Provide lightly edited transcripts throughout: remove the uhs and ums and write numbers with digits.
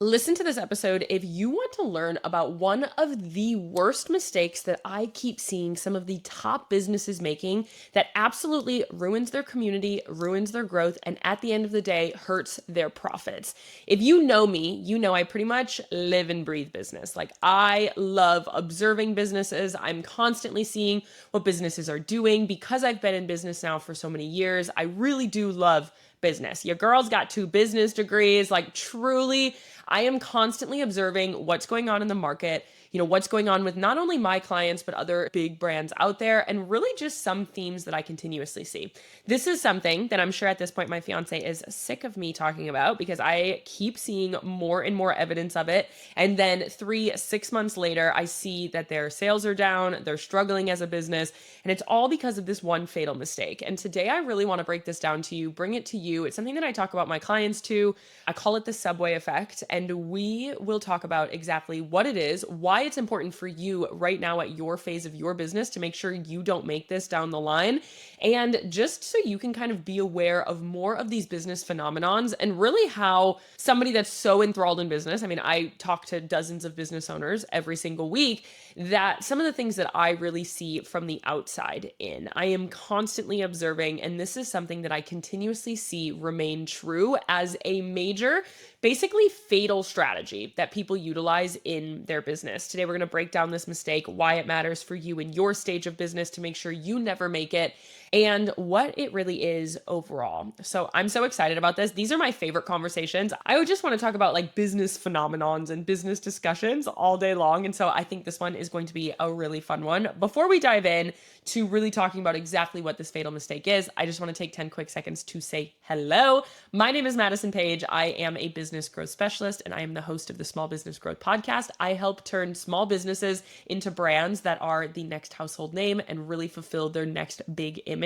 Listen to this episode if you want to learn about one of the worst mistakes that I keep seeing some of the top businesses making that absolutely ruins their community, ruins their growth, and at the end of the day, hurts their profits. If you know me, you know I pretty much live and breathe business. Like, I love observing businesses. I'm constantly seeing what businesses are doing because I've been in business now for so many years. I really do love business. Your girl's got 2 business degrees. Like, truly, I am constantly observing what's going on in the market, what's going on with not only my clients, but other big brands out there, and really just some themes that I continuously see. This is something that I'm sure at this point my fiance is sick of me talking about because I keep seeing more and more evidence of it. And then 6 months later, I see that their sales are down, they're struggling as a business, and it's all because of this one fatal mistake. And today I really want to break this down to you, bring it to you. It's something that I talk about my clients too. I call it the subway effect, and we will talk about exactly what it is, why it's important for you right now at your phase of your business to make sure you don't make this down the line, and just so you can kind of be aware of more of these business phenomenons and really how somebody that's so enthralled in business, I mean, I talk to dozens of business owners every single week, that some of the things that I really see from the outside in, I am constantly observing, and this is something that I continuously see remain true as a major, basically fatal strategy that people utilize in their business. Today, we're going to break down this mistake, why it matters for you in your stage of business to make sure you never make it, and what it really is overall. So I'm so excited about this. These are my favorite conversations. I would just want to talk about like business phenomenons and business discussions all day long. And so I think this one is going to be a really fun one. Before we dive in to really talking about exactly what this fatal mistake is, I just want to take 10 quick seconds to say hello. My name is Madison Page. I am a business growth specialist, and I am the host of the Small Business Growth Podcast. I help turn small businesses into brands that are the next household name and really fulfill their next big image.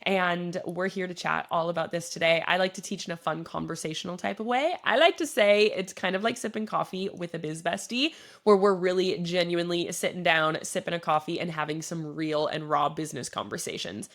And we're here to chat all about this today. I like to teach in a fun conversational type of way. I like to say it's kind of like sipping coffee with a biz bestie, where we're really genuinely sitting down, sipping a coffee, and having some real and raw business conversations.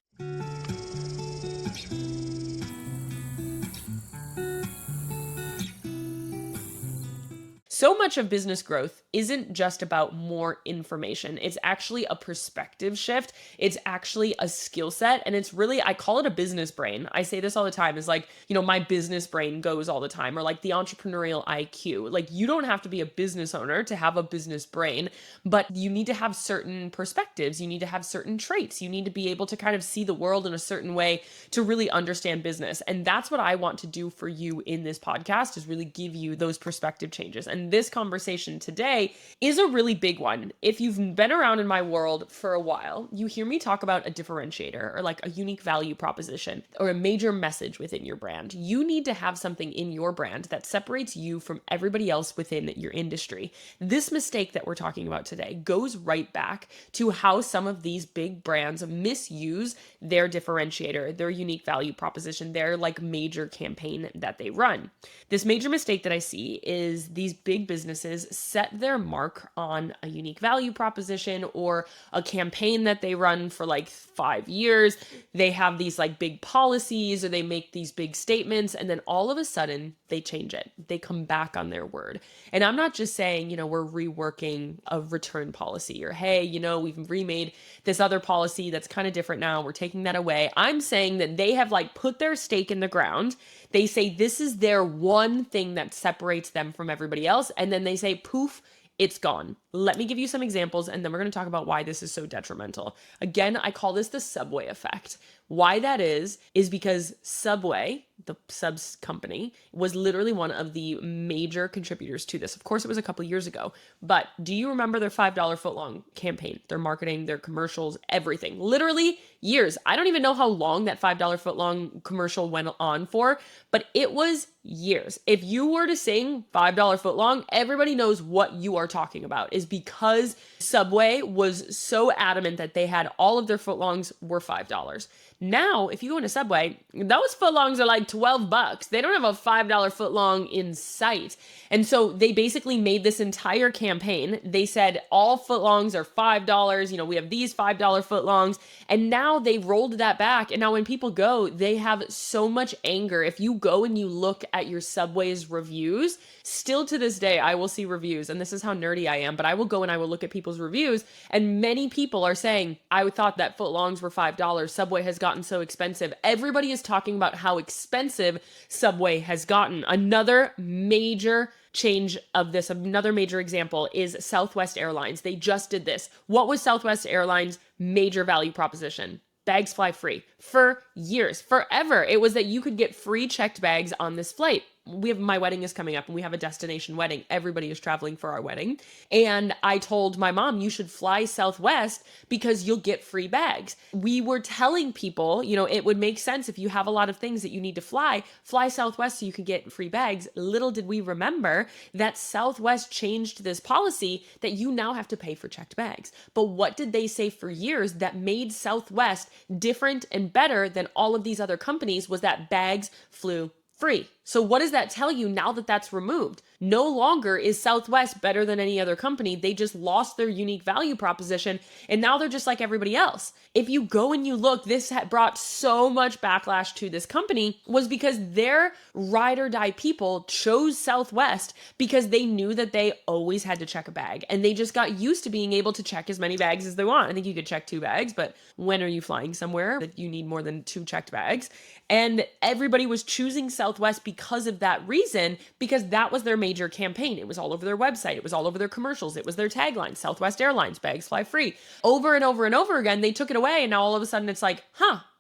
So much of business growth isn't just about more information. It's actually a perspective shift. It's actually a skill set. And it's really, I call it a business brain. I say this all the time, is like, my business brain goes all the time, or like the entrepreneurial IQ. Like, you don't have to be a business owner to have a business brain, but you need to have certain perspectives. You need to have certain traits. You need to be able to kind of see the world in a certain way to really understand business. And that's what I want to do for you in this podcast, is really give you those perspective changes. And this conversation today is a really big one. If you've been around in my world for a while, you hear me talk about a differentiator, or like a unique value proposition, or a major message within your brand. You need to have something in your brand that separates you from everybody else within your industry. This mistake that we're talking about today goes right back to how some of these big brands misuse their differentiator, their unique value proposition, their like major campaign that they run. This major mistake that I see is these big businesses set their mark on a unique value proposition or a campaign that they run for like 5 years. They have these like big policies, or they make these big statements, and then all of a sudden they change it. They come back on their word. And I'm not just saying, we're reworking a return policy, or, hey, we've remade this other policy that's kind of different now, we're taking that away. I'm saying that they have like put their stake in the ground. They say this is their one thing that separates them from everybody else. And then they say, poof, it's gone. Let me give you some examples, and then we're going to talk about why this is so detrimental. Again, I call this the subway effect. Why that is because Subway, the subs company, was literally one of the major contributors to this. Of course, it was a couple years ago, but do you remember their $5 footlong campaign, their marketing, their commercials, everything? Literally years. I don't even know how long that $5 footlong commercial went on for, but it was years. If you were to sing $5 footlong, everybody knows what you are talking about, is because Subway was so adamant that they had all of their footlongs were $5. Now, if you go into Subway, those footlongs are like $12. They don't have a $5 footlong in sight. And so they basically made this entire campaign. They said all footlongs are $5. We have these $5 footlongs. And now they rolled that back. And now when people go, they have so much anger. If you go and you look at your Subway's reviews, still to this day, I will see reviews. And this is how nerdy I am, but I will go and I will look at people's reviews. And many people are saying, I thought that footlongs were $5. Subway has gotten so expensive. Everybody is talking about how expensive Subway has gotten. Another major change of this, another major example is Southwest Airlines. They just did this. What was Southwest Airlines' major value proposition? Bags fly free. For years, forever, it was that you could get free checked bags on this flight. My wedding is coming up and we have a destination wedding. Everybody is traveling for our wedding. And I told my mom, you should fly Southwest because you'll get free bags. We were telling people, it would make sense if you have a lot of things that you need to fly Southwest so you can get free bags. Little did we remember that Southwest changed this policy that you now have to pay for checked bags. But what did they say for years that made Southwest different and better than all of these other companies was that bags flew free. So what does that tell you now that that's removed? No longer is Southwest better than any other company. They just lost their unique value proposition and now they're just like everybody else. If you go and you look, this brought so much backlash to this company was because their ride or die people chose Southwest because they knew that they always had to check a bag and they just got used to being able to check as many bags as they want. I think you could check 2 bags, but when are you flying somewhere that you need more than 2 checked bags? And everybody was choosing Southwest because of that reason, because that was their major campaign. It was all over their website. It was all over their commercials. It was their tagline, Southwest Airlines, bags fly free. Over and over and over again, they took it away. And now all of a sudden it's like,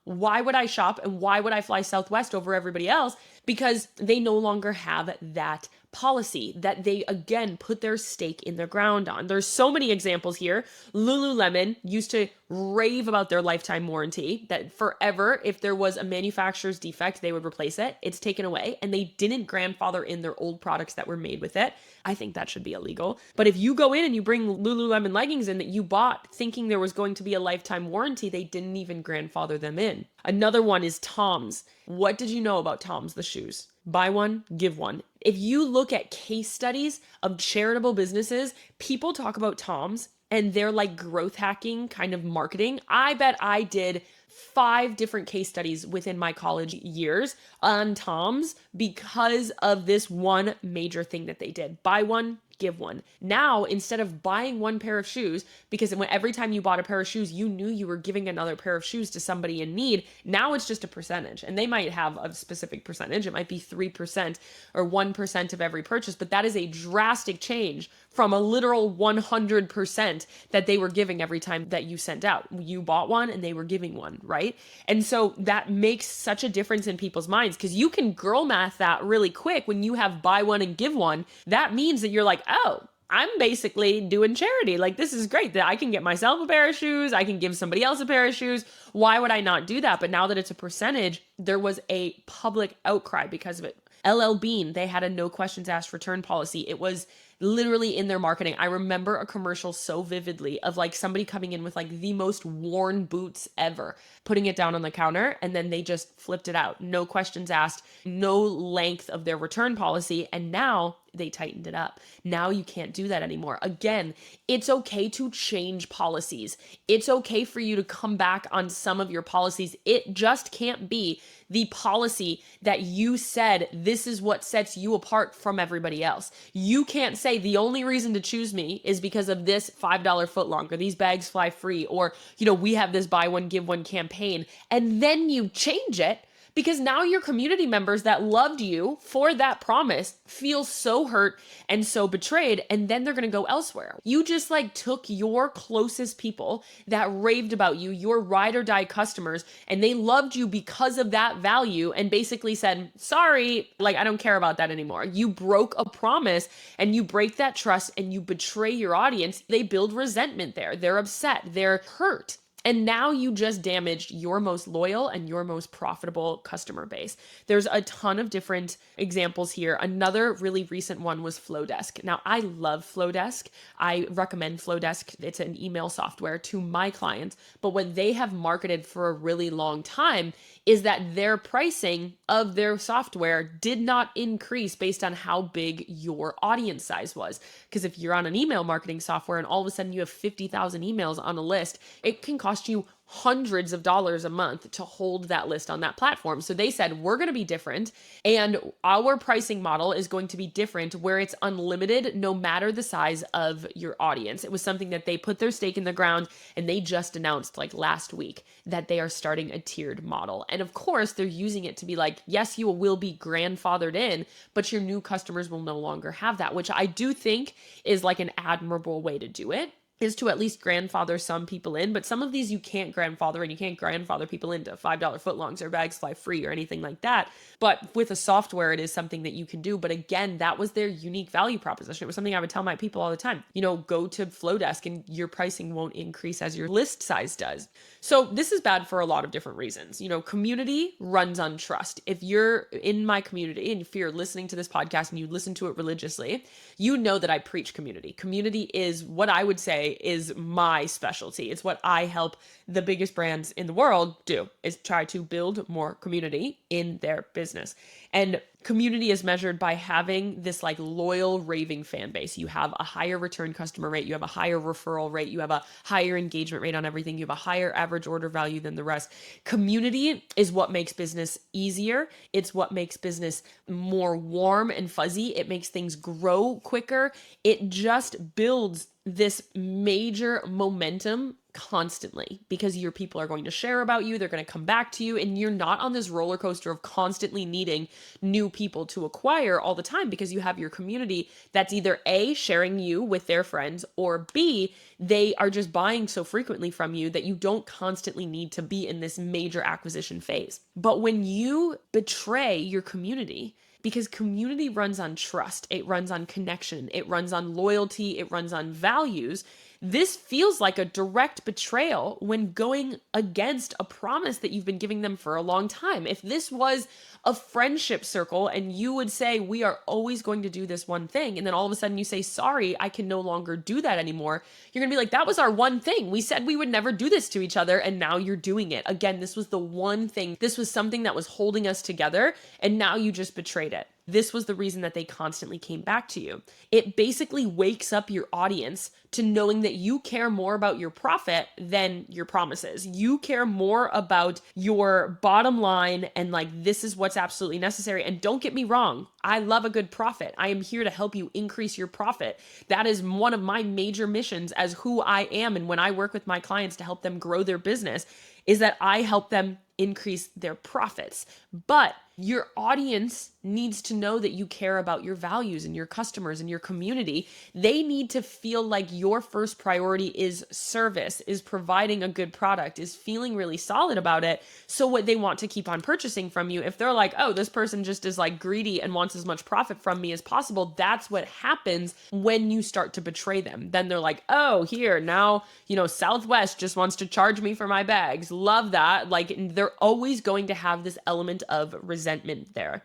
why would I shop and why would I fly Southwest over everybody else? Because they no longer have that policy that they, again, put their stake in the ground on. There's so many examples here. Lululemon used to rave about their lifetime warranty, that forever, if there was a manufacturer's defect, they would replace it. It's taken away, and they didn't grandfather in their old products that were made with it. I think that should be illegal. But if you go in and you bring Lululemon leggings in that you bought thinking there was going to be a lifetime warranty, they didn't even grandfather them in. Another one is Toms. What did you know about Toms, the shoes? Buy one, give one. If you look at case studies of charitable businesses, people talk about Toms and they're like growth hacking kind of marketing. I bet I did 5 different case studies within my college years on Toms because of this one major thing that they did. Buy one, give one. Now, instead of buying one pair of shoes, because every time you bought a pair of shoes, you knew you were giving another pair of shoes to somebody in need. Now it's just a percentage, and they might have a specific percentage. It might be 3% or 1% of every purchase, but that is a drastic change from a literal 100% that they were giving every time that you sent out. You bought one and they were giving one, right? And so that makes such a difference in people's minds because you can girl math that really quick when you have buy one and give one. That means that you're like, oh, I'm basically doing charity. Like, this is great that I can get myself a pair of shoes. I can give somebody else a pair of shoes. Why would I not do that? But now that it's a percentage, there was a public outcry because of it. LL Bean, they had a no questions asked return policy. It was literally in their marketing. I remember a commercial so vividly of like somebody coming in with like the most worn boots ever, putting it down on the counter, and then they just flipped it out. No questions asked, no length of their return policy. And now they tightened it up. Now you can't do that anymore. Again, it's okay to change policies. It's okay for you to come back on some of your policies. It just can't be the policy that you said this is what sets you apart from everybody else. You can't say the only reason to choose me is because of this $5 footlong or these bags fly free or, we have this buy one, give one campaign, and then you change it. Because now your community members that loved you for that promise feel so hurt and so betrayed, and then they're going to go elsewhere. You just took your closest people that raved about you, your ride or die customers, and they loved you because of that value and basically said, sorry, I don't care about that anymore. You broke a promise and you break that trust and you betray your audience. They build resentment there. They're upset. They're hurt. And now you just damaged your most loyal and your most profitable customer base. There's a ton of different examples here. Another really recent one was Flowdesk. Now, I love Flowdesk. I recommend Flowdesk. It's an email software to my clients. But what they have marketed for a really long time is that their pricing of their software did not increase based on how big your audience size was. Because if you're on an email marketing software and all of a sudden you have 50,000 emails on a list, it can cost you hundreds of dollars a month to hold that list on that platform. So they said, we're going to be different. And our pricing model is going to be different where it's unlimited no matter the size of your audience. It was something that they put their stake in the ground and they just announced like last week that they are starting a tiered model. And of course, they're using it to be like, yes, you will be grandfathered in, but your new customers will no longer have that, which I do think is like an admirable way to do it, is to at least grandfather some people in. But some of these you can't grandfather, and you can't grandfather people into $5 footlongs or bags fly free or anything like that. But with a software, it is something that you can do. But again, that was their unique value proposition. It was something I would tell my people all the time. Go to Flowdesk and your pricing won't increase as your list size does. So this is bad for a lot of different reasons. Community runs on trust. If you're in my community and if you're listening to this podcast and you listen to it religiously, you know that I preach community. Community is what I would say is my specialty. It's what I help the biggest brands in the world do, is try to build more community in their business. And community is measured by having this like loyal raving fan base. You have a higher return customer rate, you have a higher referral rate, you have a higher engagement rate on everything, you have a higher average order value than the rest. Community is what makes business easier. It's what makes business more warm and fuzzy. It makes things grow quicker. It just builds this major momentum constantly because your people are going to share about you. They're going to come back to you, and you're not on this roller coaster of constantly needing new people to acquire all the time because you have your community that's either A, sharing you with their friends, or B, they are just buying so frequently from you that you don't constantly need to be in this major acquisition phase. But when you betray your community, because community runs on trust, it runs on connection, it runs on loyalty, it runs on values. This feels like a direct betrayal when going against a promise that you've been giving them for a long time. If this was a friendship circle and you would say, we are always going to do this one thing, and then all of a sudden you say, sorry, I can no longer do that anymore, you're gonna be like, that was our one thing. We said we would never do this to each other, and now you're doing it. Again, this was the one thing. This was something that was holding us together, and now you just betrayed it. This was the reason that they constantly came back to you. It basically wakes up your audience to knowing that you care more about your profit than your promises. You care more about your bottom line and like, this is what's absolutely necessary. And don't get me wrong, I love a good profit. I am here to help you increase your profit. That is one of my major missions as who I am. And when I work with my clients to help them grow their business, is that I help them increase their profits. But your audience needs to know that you care about your values and your customers and your community. They need to feel like your first priority is service, is providing a good product, is feeling really solid about it. So what they want to keep on purchasing from you, if they're like, oh, this person just is like greedy and wants as much profit from me as possible, that's what happens when you start to betray them. Then they're like, oh, here, now, Southwest just wants to charge me for my bags. Love that. Like, they're always going to have this element of resentment there.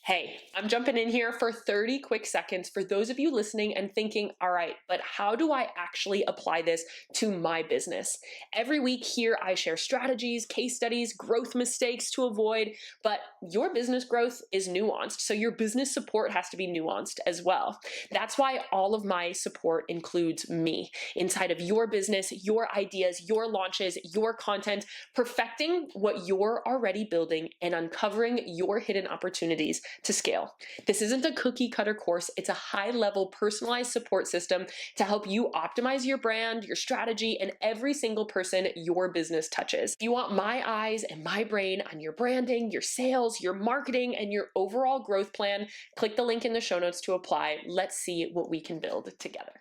Hey, I'm jumping in here for 30 quick seconds for those of you listening and thinking, all right, but how do I actually apply this to my business? Every week here, I share strategies, case studies, growth mistakes to avoid, but your business growth is nuanced. So your business support has to be nuanced as well. That's why all of my support includes me inside of your business, your ideas, your launches, your content, perfecting what you're already building and uncovering your hidden opportunities to scale. This isn't a cookie cutter course. It's a high level personalized support system to help you optimize your brand, your strategy, and every single person your business touches. If you want my eyes and my brain on your branding, your sales, your marketing, and your overall growth plan, click the link in the show notes to apply. Let's see what we can build together.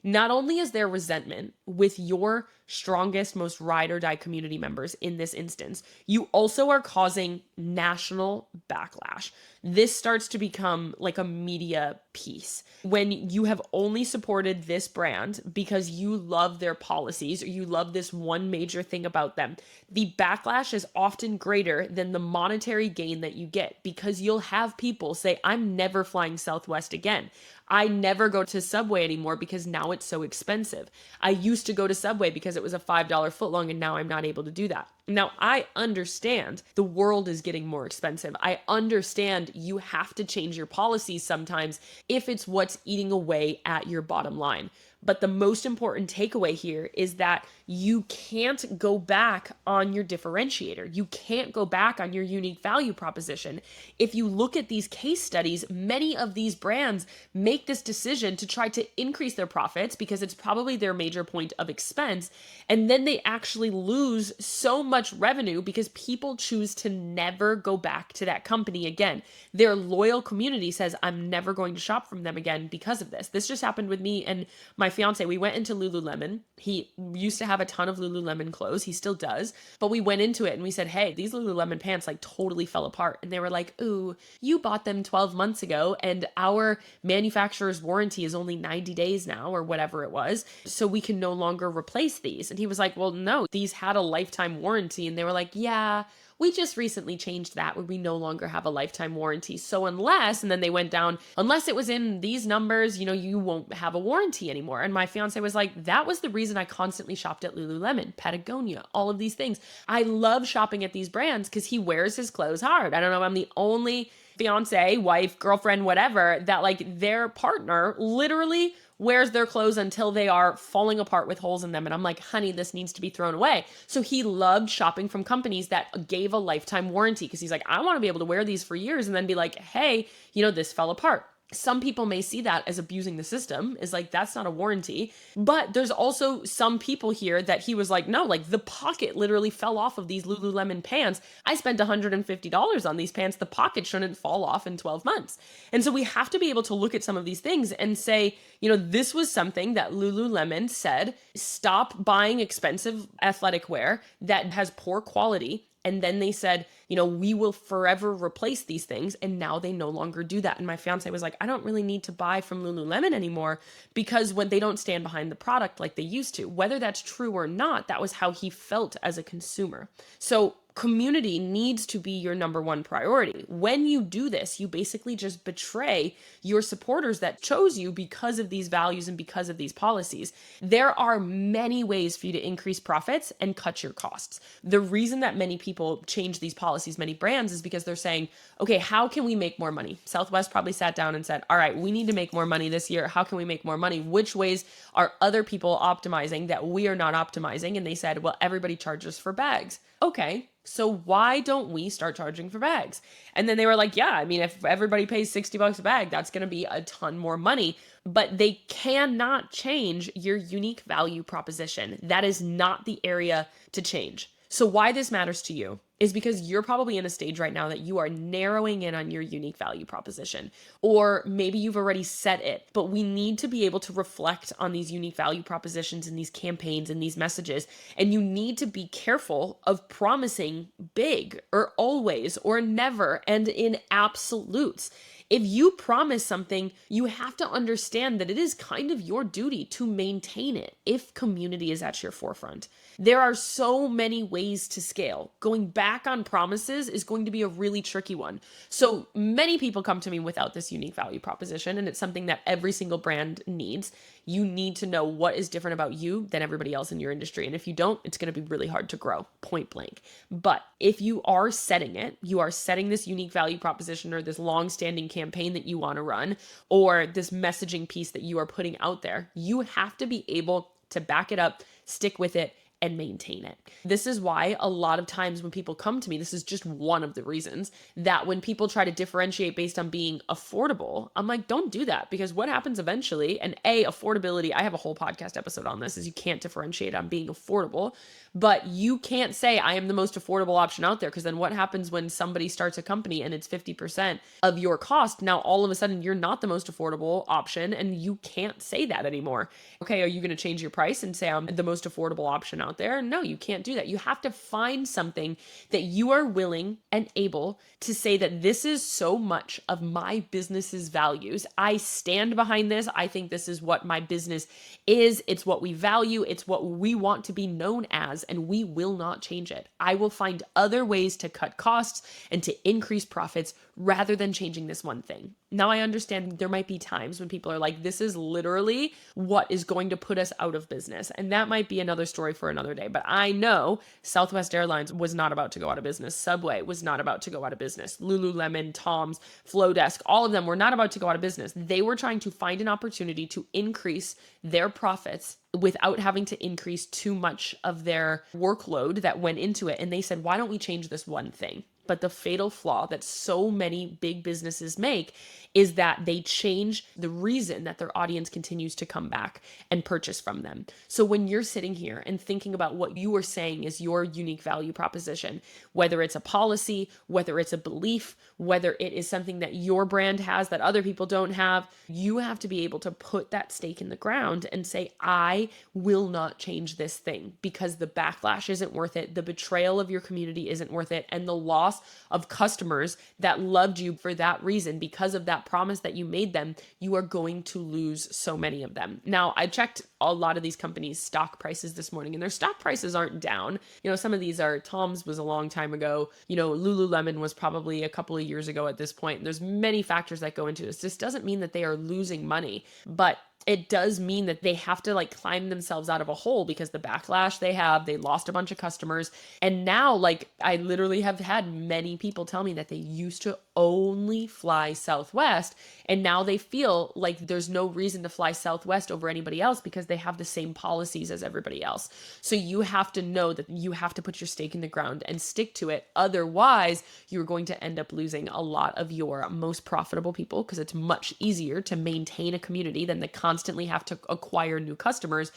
Not only is there resentment with your strongest, most ride or die community members in this instance, you also are causing national backlash. This starts to become like a media piece when you have only supported this brand because you love their policies or you love this one major thing about them. The backlash is often greater than the monetary gain that you get because you'll have people say, I'm never flying Southwest again. I never go to Subway anymore because now it's so expensive. I used to go to Subway because it was a $5 footlong and now I'm not able to do that. Now, I understand the world is getting more expensive. I understand you have to change your policies sometimes if it's what's eating away at your bottom line. But the most important takeaway here is that you can't go back on your differentiator. You can't go back on your unique value proposition. If you look at these case studies, many of these brands make this decision to try to increase their profits because it's probably their major point of expense. And then they actually lose so much revenue because people choose to never go back to that company again. Their loyal community says, I'm never going to shop from them again because of this. This just happened with me and my fiance. We went into Lululemon. He used to have a ton of Lululemon clothes. He still does. But we went into it and we said, hey, these Lululemon pants like totally fell apart. And they were like, ooh, you bought them 12 months ago and our manufacturer's warranty is only 90 days now or whatever it was. So we can no longer replace these. And he was like, well, no, these had a lifetime warranty. And they were like, yeah, we just recently changed that where we no longer have a lifetime warranty. So unless, and then they went down, unless it was in these numbers, you won't have a warranty anymore. And my fiance was like, that was the reason I constantly shopped at Lululemon, Patagonia, all of these things. I love shopping at these brands because he wears his clothes hard. I don't know, I'm the only fiance, wife, girlfriend, whatever, that like their partner literally wears their clothes until they are falling apart with holes in them. And I'm like, honey, this needs to be thrown away. So he loved shopping from companies that gave a lifetime warranty because he's like, I want to be able to wear these for years and then be like, hey, this fell apart. Some people may see that as abusing the system, is like, that's not a warranty. But there's also some people here that he was like, no, like the pocket literally fell off of these Lululemon pants. I spent $150 on these pants. The pocket shouldn't fall off in 12 months. And so we have to be able to look at some of these things and say, this was something that Lululemon said, stop buying expensive athletic wear that has poor quality. And then they said, we will forever replace these things. And now they no longer do that. And my fiance was like, I don't really need to buy from Lululemon anymore because when they don't stand behind the product like they used to, whether that's true or not, that was how he felt as a consumer. So community needs to be your number one priority. When you do this, you basically just betray your supporters that chose you because of these values and because of these policies. There are many ways for you to increase profits and cut your costs. The reason that many people change these policies, many brands, is because they're saying, okay, how can we make more money? Southwest probably sat down and said, all right, we need to make more money this year. How can we make more money? Which ways are other people optimizing that we are not optimizing? And they said, well, everybody charges for bags. Okay, so why don't we start charging for bags? And then they were like, yeah, I mean, if everybody pays $60 a bag, that's going to be a ton more money. But they cannot change your unique value proposition. That is not the area to change. So why this matters to you is because you're probably in a stage right now that you are narrowing in on your unique value proposition, or maybe you've already set it, but we need to be able to reflect on these unique value propositions and these campaigns and these messages. And you need to be careful of promising big or always or never and in absolutes. If you promise something, you have to understand that it is kind of your duty to maintain it if community is at your forefront. There are so many ways to scale. Going back on promises is going to be a really tricky one. So many people come to me without this unique value proposition, and it's something that every single brand needs. You need to know what is different about you than everybody else in your industry. And if you don't, it's going to be really hard to grow, point blank. But if you are setting it, you are setting this unique value proposition or this long-standing campaign that you want to run, or this messaging piece that you are putting out there, you have to be able to back it up, stick with it, and maintain it. This is why a lot of times when people come to me, this is just one of the reasons that when people try to differentiate based on being affordable, I'm like, don't do that, because what happens eventually, and affordability, I have a whole podcast episode on this, is you can't differentiate on being affordable, but you can't say I am the most affordable option out there, because then what happens when somebody starts a company and it's 50% of your cost? Now all of a sudden you're not the most affordable option and you can't say that anymore. Okay, are you going to change your price and say I'm the most affordable option out there? No, you can't do that. You have to find something that you are willing and able to say that this is so much of my business's values. I stand behind this. I think this is what my business is. It's what we value. It's what we want to be known as, and we will not change it. I will find other ways to cut costs and to increase profits rather than changing this one thing. Now, I understand there might be times when people are like, this is literally what is going to put us out of business. And that might be another story for another day. But I know Southwest Airlines was not about to go out of business. Subway was not about to go out of business. Lululemon, Tom's, Flowdesk, all of them were not about to go out of business. They were trying to find an opportunity to increase their profits without having to increase too much of their workload that went into it. And they said, why don't we change this one thing? But the fatal flaw that so many big businesses make is that they change the reason that their audience continues to come back and purchase from them. So when you're sitting here and thinking about what you are saying is your unique value proposition, whether it's a policy, whether it's a belief, whether it is something that your brand has that other people don't have, you have to be able to put that stake in the ground and say, I will not change this thing, because the backlash isn't worth it. The betrayal of your community isn't worth it. And the loss of customers that loved you for that reason, because of that promise that you made them, you are going to lose so many of them. Now, I checked a lot of these companies' stock prices this morning, and their stock prices aren't down. Some of these are, Tom's was a long time ago. Lululemon was probably a couple of years ago at this point. And there's many factors that go into this. This doesn't mean that they are losing money, but it does mean that they have to climb themselves out of a hole, because the backlash they lost a bunch of customers. And now, I literally have had many people tell me that they used to only fly Southwest, and now they feel like there's no reason to fly Southwest over anybody else because they have the same policies as everybody else. So you have to know that you have to put your stake in the ground and stick to it. Otherwise, you're going to end up losing a lot of your most profitable people, because it's much easier to maintain a community than to constantly have to acquire new customers.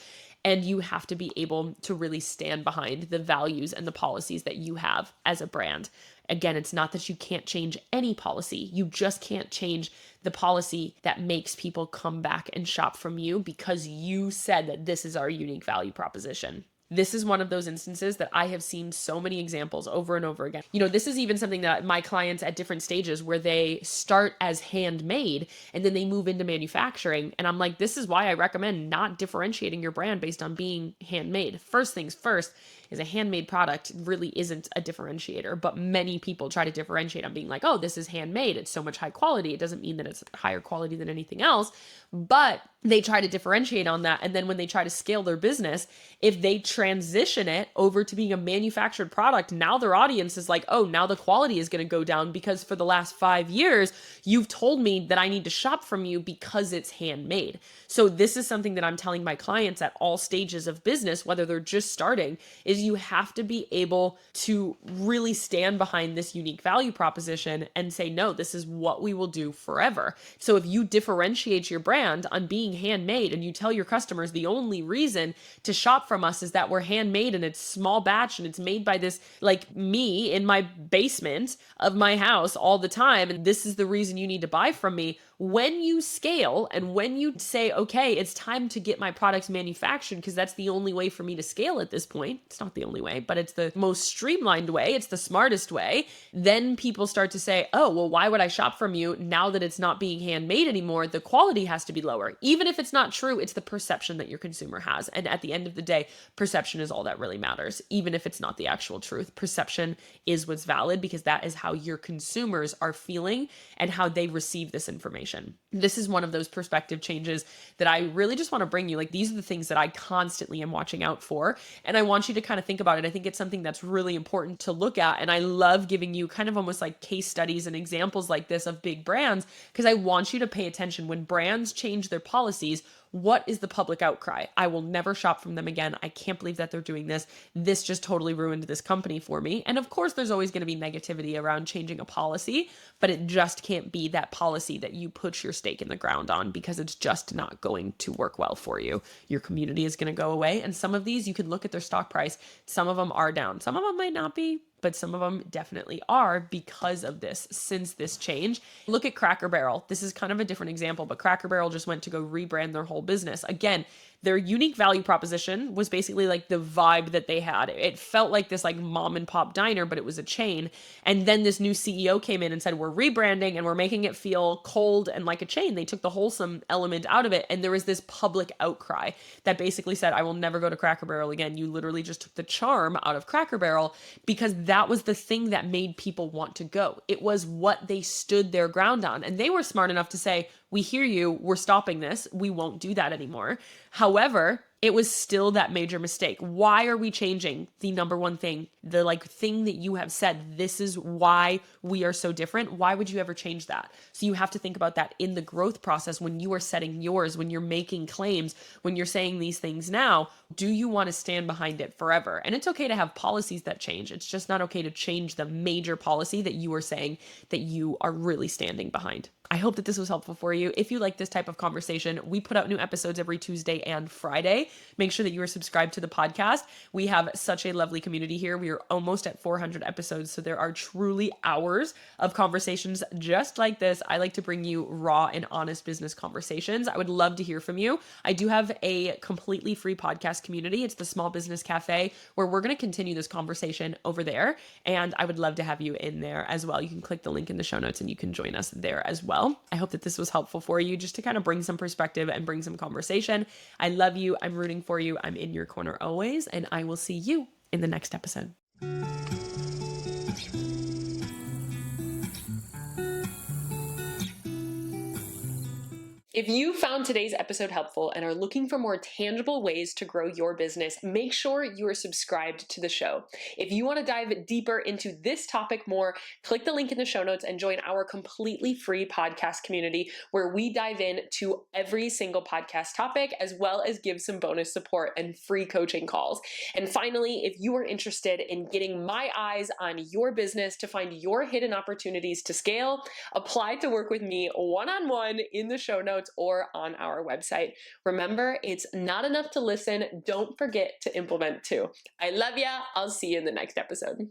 And you have to be able to really stand behind the values and the policies that you have as a brand. Again, it's not that you can't change any policy. You just can't change the policy that makes people come back and shop from you because you said that this is our unique value proposition. This is one of those instances that I have seen so many examples over and over again. This is even something that my clients at different stages, where they start as handmade and then they move into manufacturing. And I'm like, this is why I recommend not differentiating your brand based on being handmade. First things first is a handmade product really isn't a differentiator, but many people try to differentiate on being like, oh, this is handmade. It's so much high quality. It doesn't mean that it's higher quality than anything else, but they try to differentiate on that. And then when they try to scale their business, if they transition it over to being a manufactured product, now their audience is like, oh, now the quality is going to go down because for the last 5 years, you've told me that I need to shop from you because it's handmade. So this is something that I'm telling my clients at all stages of business, whether they're just starting, is you have to be able to really stand behind this unique value proposition and say, no, this is what we will do forever. So if you differentiate your brand on being handmade and you tell your customers the only reason to shop from us is that we're handmade and it's small batch and it's made by this, like me in my basement of my house all the time, and this is the reason you need to buy from me. When you scale and when you say, okay, it's time to get my products manufactured because that's the only way for me to scale at this point. It's not the only way, but it's the most streamlined way. It's the smartest way. Then people start to say, oh, well, why would I shop from you now that it's not being handmade anymore? The quality has to be lower. Even if it's not true, it's the perception that your consumer has. And at the end of the day, perception is all that really matters. Even if it's not the actual truth, perception is what's valid because that is how your consumers are feeling and how they receive this information. This is one of those perspective changes that I really just want to bring you. Like, these are the things that I constantly am watching out for. And I want you to kind of think about it. I think it's something that's really important to look at. And I love giving you kind of almost like case studies and examples like this of big brands, because I want you to pay attention when brands change their policies. What is the public outcry? I will never shop from them again. I can't believe that they're doing this. This just totally ruined this company for me. And of course, there's always going to be negativity around changing a policy, but it just can't be that policy that you put your stake in the ground on, because it's just not going to work well for you. Your community is going to go away. And some of these, you can look at their stock price. Some of them are down. Some of them might not be, but some of them definitely are because of this, since this change. Look at Cracker Barrel. This is kind of a different example, but Cracker Barrel just went to go rebrand their whole business. Again, their unique value proposition was basically like the vibe that they had. It felt like this like mom and pop diner, but it was a chain. And then this new CEO came in and said, we're rebranding and we're making it feel cold and like a chain. They took the wholesome element out of it. And there was this public outcry that basically said, I will never go to Cracker Barrel again. You literally just took the charm out of Cracker Barrel, because that was the thing that made people want to go. It was what they stood their ground on. And they were smart enough to say, we hear you, we're stopping this, we won't do that anymore. However, it was still that major mistake. Why are we changing the number one thing, the like thing that you have said, this is why we are so different? Why would you ever change that? So you have to think about that in the growth process when you are setting yours, when you're making claims, when you're saying these things now. Do you want to stand behind it forever? And it's okay to have policies that change. It's just not okay to change the major policy that you are saying that you are really standing behind. I hope that this was helpful for you. If you like this type of conversation, we put out new episodes every Tuesday and Friday. Make sure that you are subscribed to the podcast. We have such a lovely community here. We are almost at 400 episodes, so there are truly hours of conversations just like this. I like to bring you raw and honest business conversations. I would love to hear from you. I do have a completely free podcast community. It's the Small Business Cafe, where we're going to continue this conversation over there, and I would love to have you in there as well. You can click the link in the show notes and you can join us there as well. I hope that this was helpful for you, just to kind of bring some perspective and bring some conversation. I love you. I'm rooting for you. I'm in your corner always, and I will see you in the next episode. If you found today's episode helpful and are looking for more tangible ways to grow your business, make sure you are subscribed to the show. If you want to dive deeper into this topic more, click the link in the show notes and join our completely free podcast community, where we dive into every single podcast topic, as well as give some bonus support and free coaching calls. And finally, if you are interested in getting my eyes on your business to find your hidden opportunities to scale, apply to work with me one-on-one in the show notes or on our website. Remember, it's not enough to listen. Don't forget to implement too. I love ya. I'll see you in the next episode.